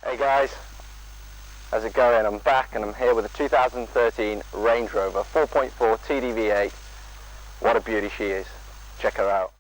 Hey guys, how's it going? I'm back and I'm here with a 2013 Range Rover 4.4 TD V8. What a beauty she is. Check her out.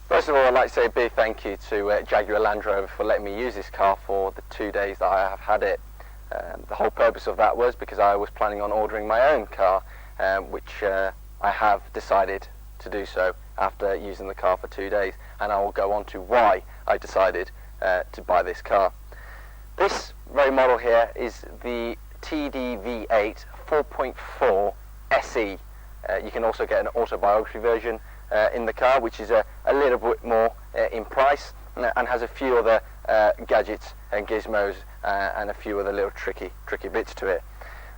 First of all, I'd like to say a big thank you to Jaguar Land Rover for letting me use this car for the 2 days that I have had it. The whole purpose of that was because I was planning on ordering my own car, which I have decided to do so after using the car for 2 days, and I will go on to why I decided to buy this car. This very model here is the TD V8 4.4 SE. You can also get an autobiography version in the car, which is a little bit more in price and has a few other gadgets and gizmos and a few other little tricky bits to it.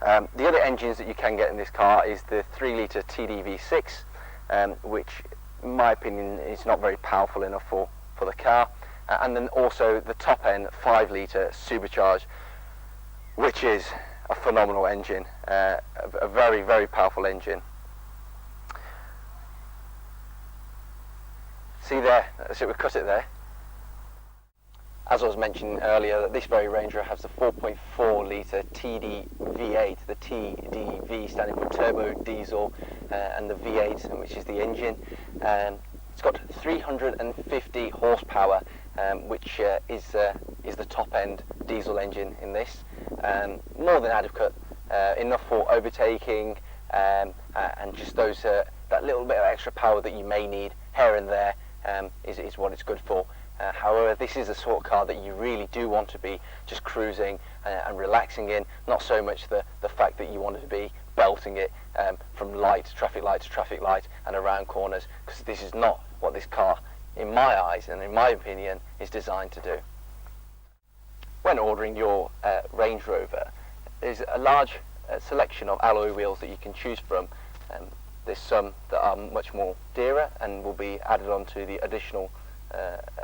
The other engines that you can get in this car is the 3-litre TD V6, which in my opinion is not very powerful enough for the car, and then also the top end 5-litre supercharged, which is a phenomenal engine, a very powerful engine. See there, so we cut it there. As I was mentioning earlier, this very Range Rover has the 4.4 litre TD V8, the TDV standing for turbo diesel, and the V8, which is the engine. It's got 350 horsepower, which is the top end diesel engine in this. More than adequate, enough for overtaking, and just those that little bit of extra power that you may need here and there. Is what it's good for. However, this is the sort of car that you really do want to be just cruising and relaxing in, not so much the fact that you want to be belting it from traffic light to traffic light and around corners, because this is not what this car, in my eyes and in my opinion, is designed to do. When ordering your Range Rover, there's a large selection of alloy wheels that you can choose from. There's some that are much more dearer and will be added onto the additional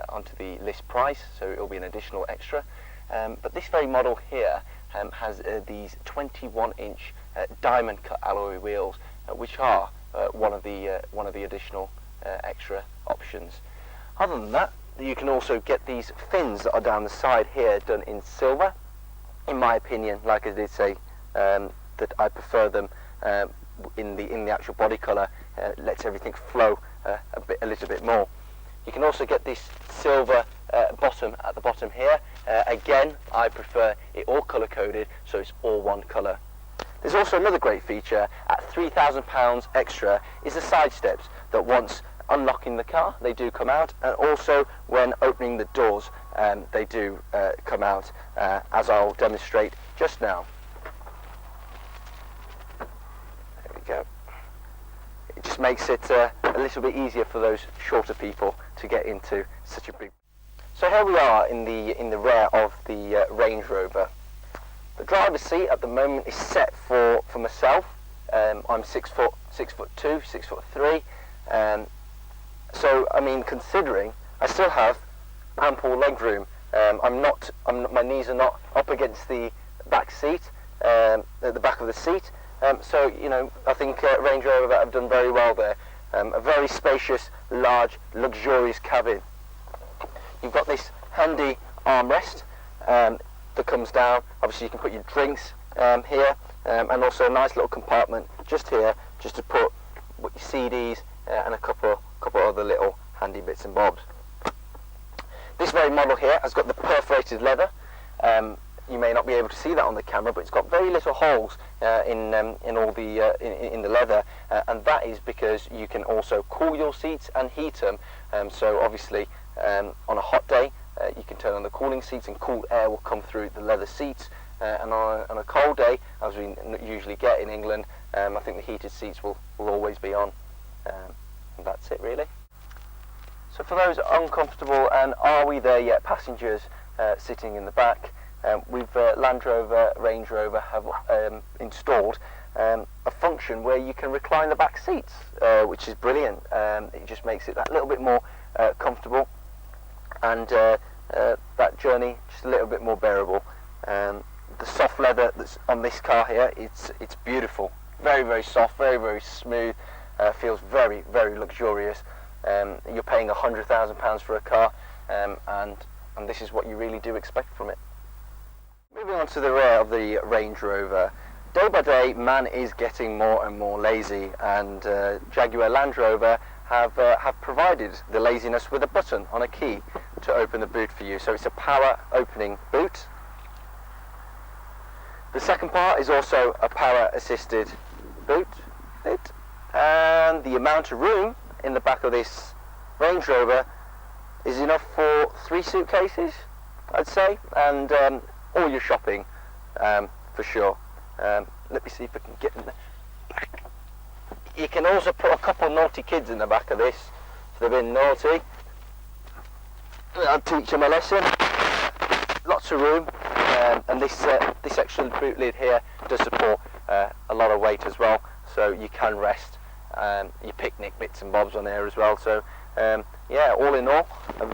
onto the list price, so it will be an additional extra. But this very model here has these 21-inch diamond cut alloy wheels, which are one of the additional extra options. Other than that, you can also get these fins that are down the side here done in silver. In my opinion, like I did say, that I prefer them in the actual body colour. Lets everything flow a little bit more. You can also get this silver bottom at the bottom here. Again, I prefer it all colour coded, so it's all one colour. There's also another great feature at £3,000 extra is the side steps that once unlocking the car they do come out, and also when opening the doors they do come out, as I'll demonstrate just now. Go. It just makes it a little bit easier for those shorter people to get into such a big. So here we are in the rear of the Range Rover. The driver's seat at the moment is set for myself. I'm 6 foot 2, 6 foot 3. So I mean, considering I still have ample leg room. My knees are not up against the back seat, at the back of the seat. So, you know, I think Range Rover have done very well there. A very spacious, large, luxurious cabin. You've got this handy armrest that comes down. Obviously you can put your drinks here, and also a nice little compartment just here, just to put your CDs and a couple couple of other little handy bits and bobs. This very model here has got the perforated leather. You may not be able to see that on the camera, but it's got very little holes in all the in the leather, and that is because you can also cool your seats and heat them. So obviously, on a hot day, you can turn on the cooling seats, and cool air will come through the leather seats. And on a cold day, as we usually get in England, I think the heated seats will always be on. And that's it, really. So for those uncomfortable and are we there yet passengers sitting in the back, we've Land Rover Range Rover have installed a function where you can recline the back seats, which is brilliant. It just makes it that little bit more comfortable, and that journey just a little bit more bearable. The soft leather that's on this car here, it's beautiful, very soft, very smooth, feels very luxurious. You're paying £100,000 for a car, and this is what you really do expect from it. Moving on to the rear of the Range Rover. Day by day, man is getting more and more lazy, and Jaguar Land Rover have provided the laziness with a button on a key to open the boot for you. So it's a power opening boot. The second part is also a power assisted boot, and the amount of room in the back of this Range Rover is enough for 3 suitcases, I'd say, and all your shopping, for sure. Let me see if I can get in the back. You can also put a couple of naughty kids in the back of this if they've been naughty. I'll teach them a lesson. Lots of room, and this extra boot lid here does support a lot of weight as well, so you can rest your picnic bits and bobs on there as well. So yeah, all in all, a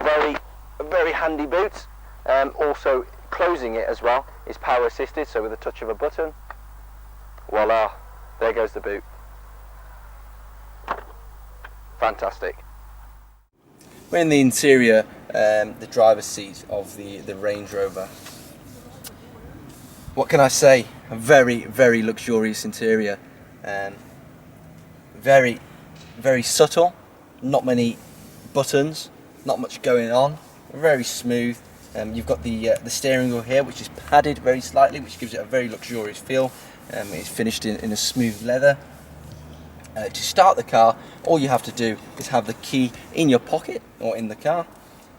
very handy boot. Also, closing it as well is power assisted, so with a touch of a button, voila, there goes the boot. Fantastic. We're in the interior, the driver's seat of the Range Rover. What can I say? A very luxurious interior. Very subtle, not many buttons, not much going on, very smooth. You've got the steering wheel here, which is padded very slightly, which gives it a very luxurious feel. It's finished in a smooth leather. To start the car, all you have to do is have the key in your pocket or in the car,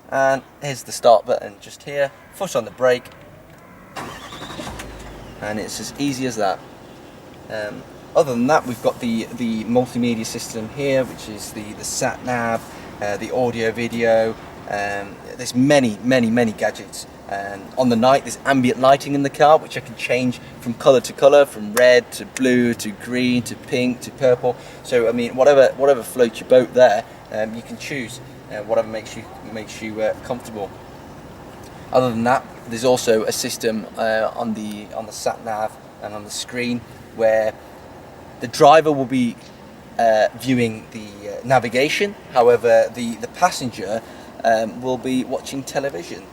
and here's the start button just here, foot on the brake, and it's as easy as that. Other than that, we've got the multimedia system here, which is the sat nav, the audio video. There's many gadgets. On the night, there's ambient lighting in the car, which I can change from colour to colour, from red to blue to green to pink to purple. So I mean, whatever floats your boat there, you can choose whatever makes you comfortable. Other than that, there's also a system on the sat nav and on the screen where the driver will be viewing the navigation. However, the passenger will be watching television.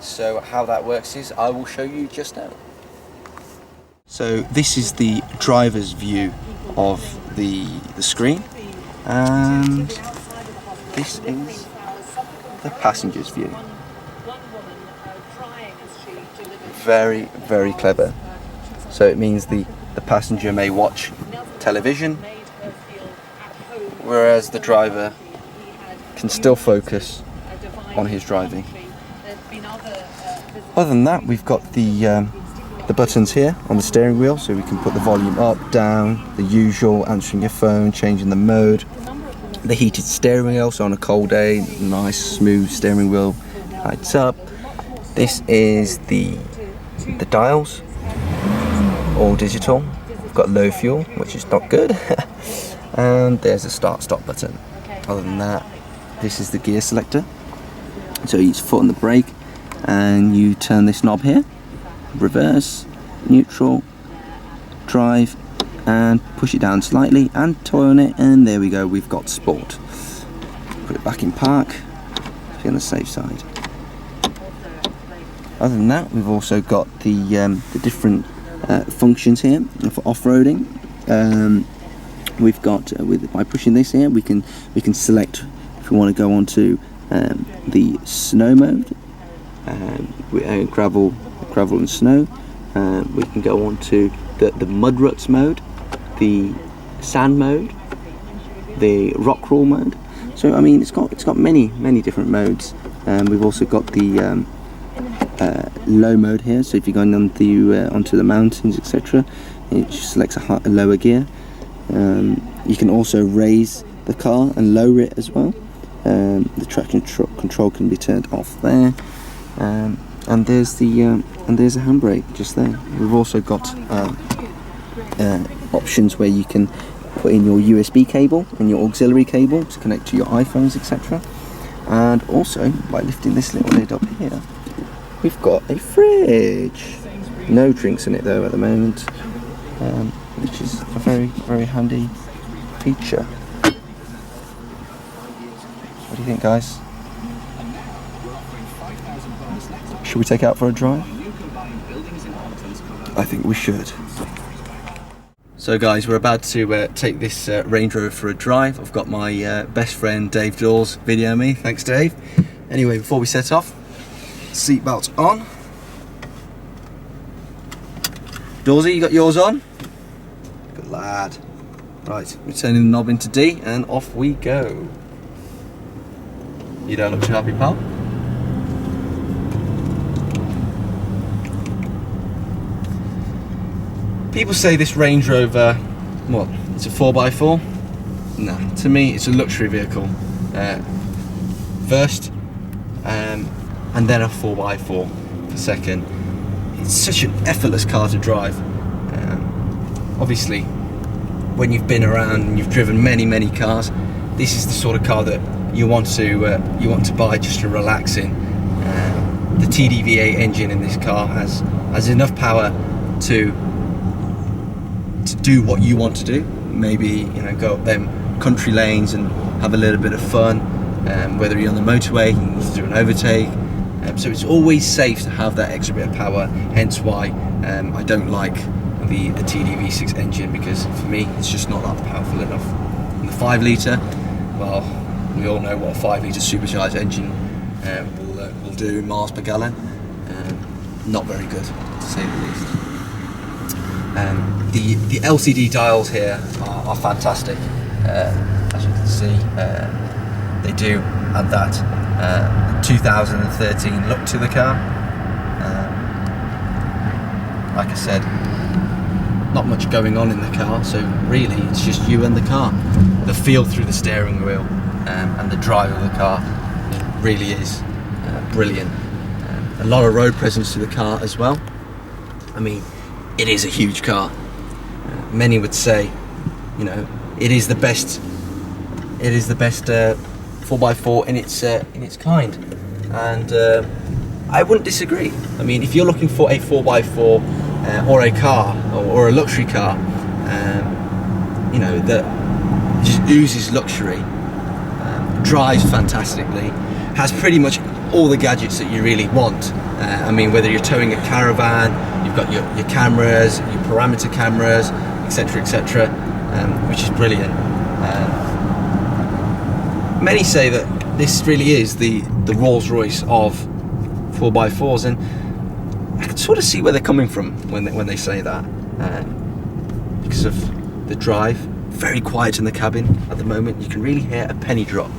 So how that works is I will show you just now. So this is the driver's view of the screen, and this is the passenger's view. Very clever. So it means the passenger may watch television, whereas the driver can still focus on his driving. Other than that, we've got the buttons here on the steering wheel, so we can put the volume up, down, the usual, answering your phone, changing the mode. The heated steering wheel, so on a cold day, nice smooth steering wheel, lights up. This is the dials, all digital. We've got low fuel, which is not good. And there's a start-stop button. Other than that, this is the gear selector. So each foot on the brake, and you turn this knob here, reverse, neutral, drive, and push it down slightly and toy on it, and there we go, we've got sport. Put it back in park, be on the safe side. Other than that, we've also got the different functions here for off-roading. we've got by pushing this here, we can select if we want to go on to the snow mode, gravel and snow. We can go on to the mud ruts mode, the sand mode, the rock crawl mode. So I mean, it's got many different modes. We've also got the low mode here. So if you're going onto the mountains, etc., it just selects a lower gear. You can also raise the car and lower it as well. The traction control can be turned off there, and there's a handbrake just there. We've also got options where you can put in your USB cable and your auxiliary cable to connect to your iPhones, etc. And also, by lifting this little lid up here, we've got a fridge. No drinks in it though at the moment, which is a very handy feature. What do you think, guys? Should we take it out for a drive? I think we should. So guys, we're about to take this Range Rover for a drive. I've got my best friend Dave Dawes video me. Thanks, Dave. Anyway, before we set off, seatbelt on. Dawsy, you got yours on? Good lad. Right, we're turning the knob into D and off we go. You don't look too happy, pal. People say this Range Rover, what, it's a 4x4? No, to me it's a luxury vehicle. First, and then a 4x4 for second. It's such an effortless car to drive. Obviously, when you've been around and you've driven many cars, this is the sort of car that you want to buy just to relax in. The TDV8 engine in this car has enough power to do what you want to do. Maybe go up them country lanes and have a little bit of fun. Whether you're on the motorway, you can do an overtake. So it's always safe to have that extra bit of power. Hence why I don't like the TDV6 engine, because for me it's just not that powerful enough. And the 5 litre, well, we all know what a 5 litre supercharged engine will do in miles per gallon. Not very good, to say the least. The LCD dials here are fantastic. As you can see, they do add that 2013 look to the car. Like I said, not much going on in the car, so really it's just you and the car. The feel through the steering wheel and the drive of the car really is brilliant. A lot of road presence to the car as well. I mean, it is a huge car. Many would say, it is the best 4x4 in its kind, and I wouldn't disagree. I mean, if you're looking for a 4x4 or a car or a luxury car, that just oozes luxury, drives fantastically, has pretty much all the gadgets that you really want. I mean, whether you're towing a caravan, you've got your cameras, your parameter cameras, etc., which is brilliant. Many say that this really is the Rolls Royce of 4x4s, and I can sort of see where they're coming from when they say that, because of the drive. Very quiet in the cabin at the moment. You can really hear a penny drop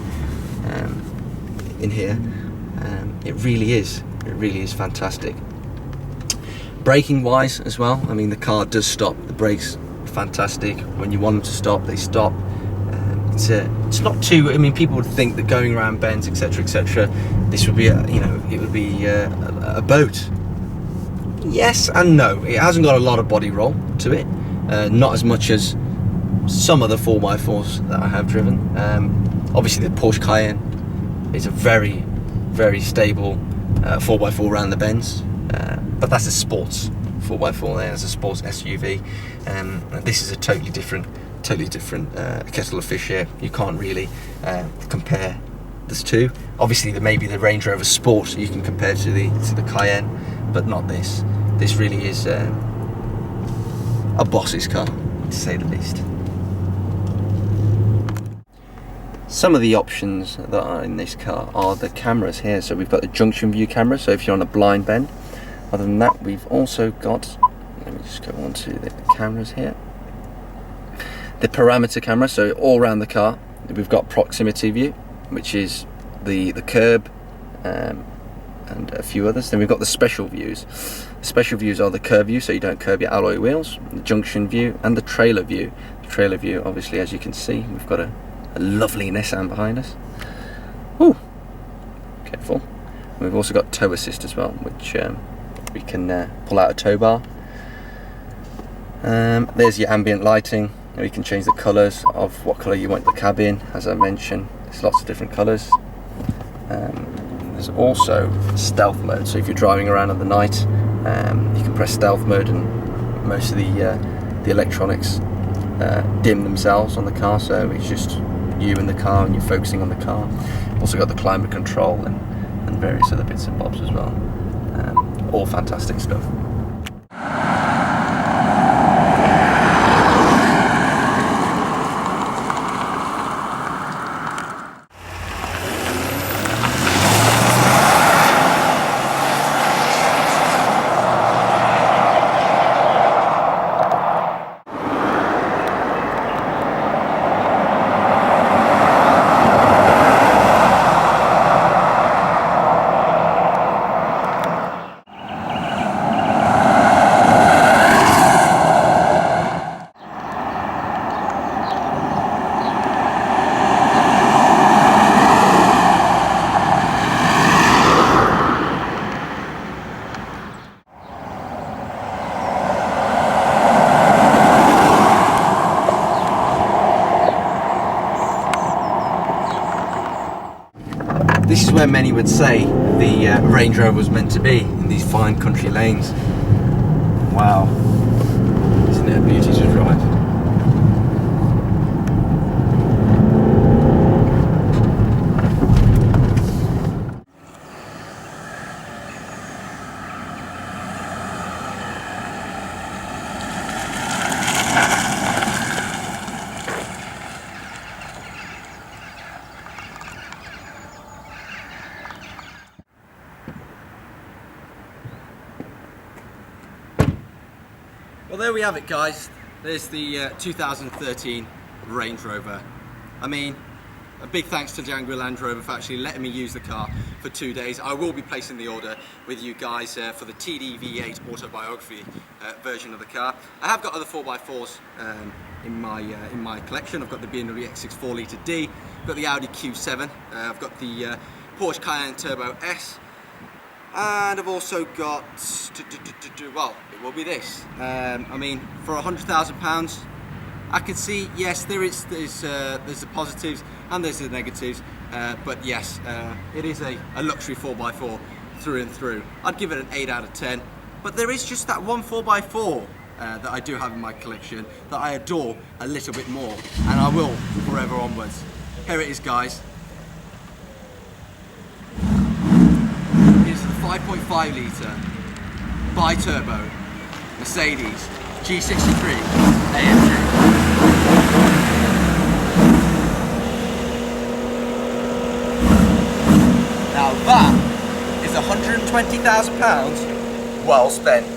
in here. It really is fantastic. Braking wise as well, I mean, the car does stop. The brakes are fantastic. When you want them to stop, they stop. It's not too, I mean, people would think that going around bends, etc., this would be a boat. Yes and no. It hasn't got a lot of body roll to it, not as much as some of the 4x4s that I have driven. Obviously the Porsche Cayenne is a very stable 4x4 around the bends, but that's a sports 4x4 there, as a sports SUV. This is a totally different kettle of fish here. You can't really compare these two. Obviously there may be the Range Rover Sport you can compare to the Cayenne, but not this. This really is a boss's car, to say the least. some of the options that are in this car are the cameras here. So we've got the junction view camera, so if you're on a blind bend. Other than that, we've also got, let me just go on to the cameras here. The parameter camera, so all around the car. We've got proximity view, which is the curb and a few others. Then we've got the special views. The special views are the curb view, so you don't curb your alloy wheels, the junction view, and the trailer view. The trailer view, obviously, as you can see, we've got a lovely Nissan behind us. Ooh, careful. And we've also got tow assist as well, which we can pull out a tow bar. There's your ambient lighting. We can change the colours of what colour you want the cabin. As I mentioned, there's lots of different colours. There's also stealth mode, so if you're driving around in the night, you can press stealth mode, and most of the electronics dim themselves on the car, so it's just you in the car and you're focusing on the car. Also got the climate control and various other bits and bobs as well. All fantastic stuff. This is where many would say the Range Rover was meant to be, in these fine country lanes. Wow, isn't it a beauty to drive? Well, there we have it, guys. There's the 2013 Range Rover. I mean, a big thanks to Jaguar Land Rover for actually letting me use the car for 2 days. I will be placing the order with you guys for the TD V8 autobiography version of the car. I have got other 4x4s in my collection. I've got the BMW X6 4-litre D, I've got the Audi Q7, I've got the Porsche Cayenne Turbo S, and I've also got, well, it will be this. I mean, for £100,000, I can see, yes, there's the positives and there's the negatives, but yes, it is a luxury 4x4 through and through. I'd give it an 8 out of 10, but there is just that one 4x4 that I do have in my collection that I adore a little bit more, and I will forever onwards. Here it is, guys. 5.5 litre bi-turbo Mercedes G63 AMG. Now that is £120,000 well spent.